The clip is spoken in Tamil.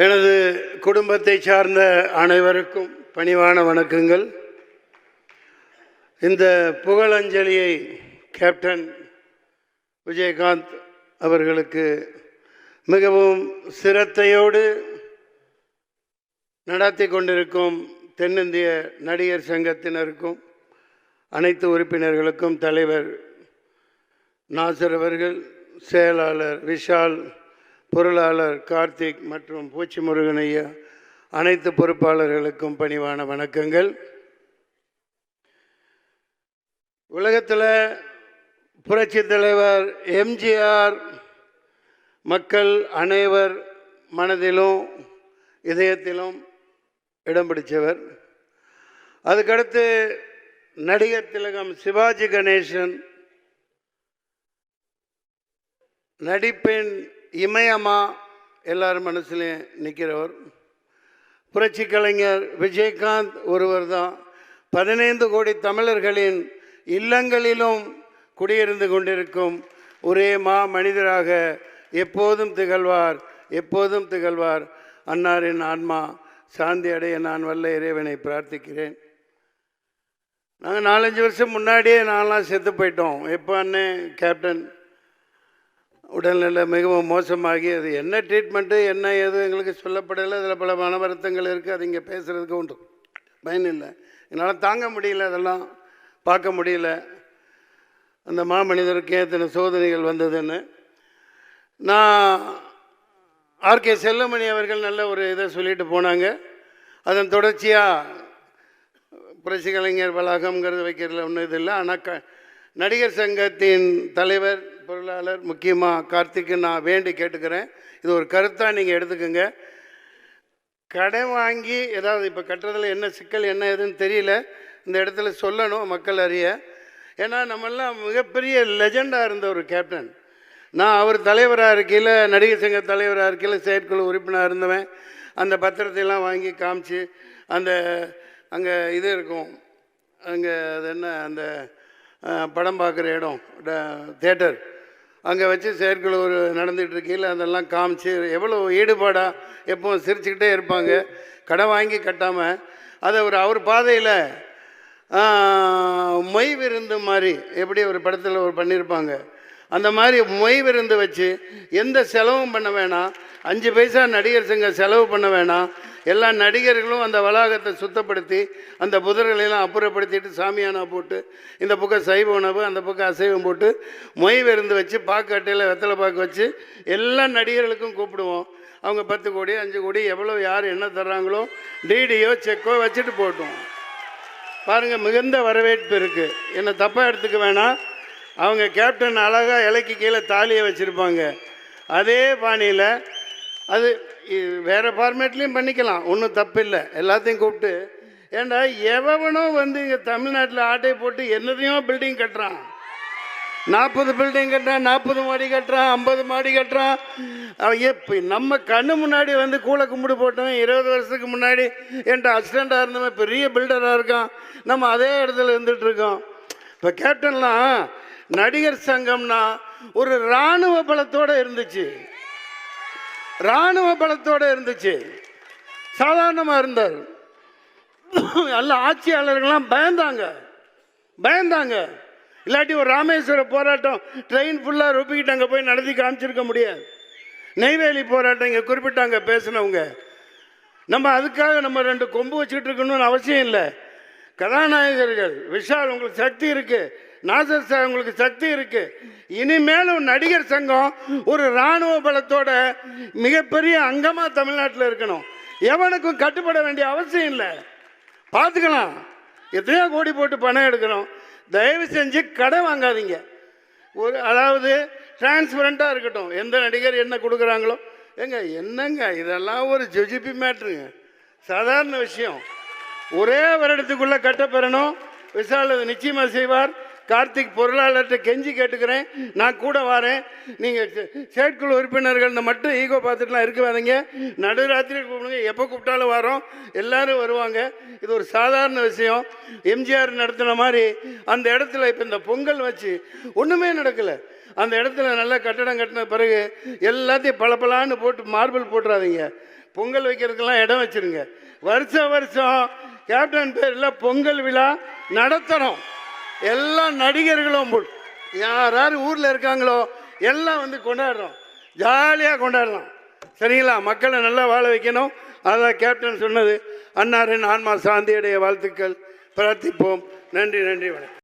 எனது குடும்பத்தை சார்ந்த அனைவருக்கும் பணிவான வணக்கங்கள். இந்த புகழஞ்சலியை கேப்டன் விஜயகாந்த் அவர்களுக்கு மிகவும் சிரத்தையோடு நடத்தி கொண்டிருக்கும் தென்னிந்திய நடிகர் சங்கத்தினருக்கும் அனைத்து உறுப்பினர்களுக்கும் தலைவர் நாசர் அவர்கள், செயலாளர் விஷால், பொருளாளர் கார்த்திக் மற்றும் பூச்சி முருகன் ஐயா, அனைத்து பொறுப்பாளர்களுக்கும் பணிவான வணக்கங்கள். உலகத்தில் புரட்சி தலைவர் எம்ஜிஆர் மக்கள் அனைவர் மனதிலும் இதயத்திலும் இடம் பிடித்தவர். அதுக்கடுத்து நடிகர் திலகம் சிவாஜி கணேசன் நடிப்பின் இமயமா எல்லார் மனசுலையும் நிற்கிறவர். புரட்சி கலைஞர் விஜயகாந்த் ஒருவர் தான் 15 கோடி தமிழர்களின் இல்லங்களிலும் குடியிருந்து கொண்டிருக்கும் ஒரே மனிதராக எப்போதும் திகழ்வார், எப்போதும் திகழ்வார். அன்னாரின் ஆன்மா சாந்தி அடைய நான் வல்ல இறைவனை பிரார்த்திக்கிறேன். நாங்கள் 4-5 வருஷம் முன்னாடியே நான்லாம் செத்து போயிட்டோம். எப்போ அண்ணன் கேப்டன் உடல்நிலை மிகவும் மோசமாகி அது என்ன ட்ரீட்மெண்ட்டு என்ன ஏது எங்களுக்கு சொல்லப்படலை. அதில் பல மன வருத்தங்கள் இருக்குது. அது இங்கே பேசுகிறதுக்கு உண்டு பயன் இல்லை. என்னால் தாங்க முடியல, அதெல்லாம் பார்க்க முடியல. அந்த மாமனிதருக்கு எத்தனை சோதனைகள் வந்ததுன்னு. நான் ஆர்கே செல்லமணி அவர்கள் நல்ல ஒரு இதை சொல்லிட்டு போனாங்க. அதன் தொடர்ச்சியாக புரட்சி கலைஞர் வளாகம்ங்கிறது வைக்கிறதுல ஒன்றும் இது இல்லை. ஆனால் நடிகர் சங்கத்தின் தலைவர், பொருளாளர், முக்கியமாக கார்த்திக்கு நான் வேண்டி கேட்டுக்கிறேன். இது ஒரு கருத்தாக நீங்கள் எடுத்துக்கோங்க. கடன் வாங்கி ஏதாவது இப்போ கட்டுறதுல என்ன சிக்கல் என்ன ஏதுன்னு தெரியல, இந்த இடத்துல சொல்லணும் மக்கள் அறிய. ஏன்னா நம்மெல்லாம் மிகப்பெரிய லெஜெண்டாக இருந்த ஒரு கேப்டன். நான் அவர் தலைவராக இருக்கையில், நடிகர் சங்க தலைவராக இருக்கையில் செயற்குழு உறுப்பினராக இருந்தவன். அந்த பத்திரத்தையெல்லாம் வாங்கி காமிச்சு, அந்த அங்கே இது இருக்கும், அங்கே அது என்ன அந்த படம் பார்க்குற இடம் தேட்டர், அங்கே வச்சு செயற்குழு ஒரு நடந்துகிட்டு இருக்கையில் அதெல்லாம் காமிச்சு எவ்வளோ ஈடுபாடாக எப்போவும் சிரிச்சுக்கிட்டே இருப்பாங்க. கடன் வாங்கி கட்டாமல் அதை அவர் பாதையில் மொய் விருந்து மாதிரி எப்படி ஒரு படத்தில் ஒரு பண்ணியிருப்பாங்க, அந்த மாதிரி மொய் விருந்து வச்சு எந்த செலவும் பண்ண வேணாம். 5 பைசா நடிகர் சங்க செலவு பண்ண வேணாம். எல்லா நடிகர்களும் அந்த வளாகத்தை சுத்தப்படுத்தி அந்த புதர்களெல்லாம் அப்புறப்படுத்திட்டு சாமியானா போட்டு, இந்த பக்கம் சைவ உணவு அந்த பக்கம் அசைவம் போட்டு மொய் விருந்து வச்சு பாக்கட்டையில் வெத்தலை பாக்கு வச்சு எல்லா நடிகர்களுக்கும் கூப்பிடுவோம். அவங்க 10 கோடி 5 கோடி எவ்வளோ யார் என்ன தர்றாங்களோ டிடியோ செக்கோ வச்சுட்டு போட்டோம். பாருங்கள், மிகுந்த வரவேற்பு இருக்குது. என்னை தப்பாக எடுத்துக்க வேணாம். அவங்க கேப்டன் அழகாக இலைக்கு கீழே தாலியை வச்சுருப்பாங்க. அதே பாணியில் அது வேறு ஃபார்மேட்லேயும் பண்ணிக்கலாம், ஒன்றும் தப்பு இல்லை. எல்லாத்தையும் கூப்பிட்டு, ஏண்டா எவனோ வந்து இங்கே தமிழ்நாட்டில் ஆட்டை போட்டு என்னதையும் பில்டிங் கட்டுறான். 40 பில்டிங் கட்டுறான், 40 மாடி கட்டுறான், 50 மாடி கட்டுறான். இப்போ நம்ம கண்ணு முன்னாடி வந்து கூளை கும்பிடு போட்டவன் 20 வருஷத்துக்கு முன்னாடி என்கிட்ட அசிஸ்டண்ட்டாக இருந்தவன் பெரிய பில்டராக இருக்கான். நம்ம அதே இடத்துல இருந்துகிட்ருக்கோம். இப்போ கேப்டன்லாம் நடிகர் சங்கம்னா ஒரு இராணுவ பலத்தோடு இருந்துச்சு, இராணுவ பலத்தோடு இருந்துச்சு. சாதாரணமாக இருந்தார். எல்லா ஆட்சியாளர்கள்லாம் பயந்தாங்க. இல்லாட்டி ஒரு ராமேஸ்வர போராட்டம் ட்ரெயின் ஃபுல்லாக ரொப்பிக்கிட்டு அங்கே போய் நடத்தி காமிச்சிருக்க முடியாது. நெய்வேலி போராட்டம் இங்கே குறிப்பிட்டாங்க பேசினவங்க. நம்ம அதுக்காக நம்ம 2 கொம்பு வச்சுக்கிட்டு இருக்கணும்னு அவசியம் இல்லை. கதாநாயகர்கள் விஷால் உங்களுக்கு சக்தி இருக்குது, நாசர் சார் உங்களுக்கு சக்தி இருக்கு. இனிமேலும் நடிகர் சங்கம் ஒரு இராணுவ பலத்தோட மிகப்பெரிய அங்கமாக தமிழ்நாட்டில் இருக்கணும். எவனுக்கும் கட்டுப்பட வேண்டிய அவசியம் இல்லை. பார்த்துக்கலாம், எத்தனையோ கோடி போட்டு பணம் எடுக்கணும். தயவு செஞ்சு கடன் வாங்காதீங்க. அதாவது டிரான்ஸ்பரண்ட்டாக இருக்கட்டும். எந்த நடிகர் என்ன கொடுக்குறாங்களோ என்னங்க இதெல்லாம் ஒரு ஜிஜிபி மேட்ருங்க, சாதாரண விஷயம். ஒரே வருடத்துக்குள்ளே கட்டப்பெறணும். விஷால் அது நிச்சயமாக செய்வார். கார்த்திக் பொருளாளர்கிட்ட கெஞ்சி கேட்டுக்கிறேன், நான் கூட வரேன். நீங்கள் செயற்குழு உறுப்பினர்கள் மட்டும் ஈகோ பார்த்துட்டுலாம் இருக்காதீங்க. நடுராத்திரி கூப்பிடுங்க, எப்போ கூப்பிட்டாலும் வரோம், எல்லாரும் வருவாங்க. இது ஒரு சாதாரண விஷயம். எம்ஜிஆர் நடத்தின மாதிரி அந்த இடத்துல இப்போ இந்த பொங்கல் வச்சு ஒன்றுமே நடக்கலை. அந்த இடத்துல நல்லா கட்டடம் கட்டின பிறகு எல்லாத்தையும் பளபளான்னு போட்டு மார்பிள் போட்டுறாதீங்க. பொங்கல் வைக்கிறதுக்கெல்லாம் இடம் வச்சுருங்க. வருஷம் வருஷம் கேப்டன் பேரில் பொங்கல் விழா நடத்தணும். எல்லா நடிகர்களும் யார் யார் ஊரில் இருக்காங்களோ எல்லாம் வந்து கொண்டாடுறோம், ஜாலியாக கொண்டாடலாம். சரிங்களா? மக்களை நல்லா வாழ வைக்கணும். அதான் கேப்டன் சொன்னது. அன்னாரின் ஆன்மா சாந்தியுடைய வாழ்த்துக்கள். பிரார்த்திப்போம். நன்றி, நன்றி, வணக்கம்.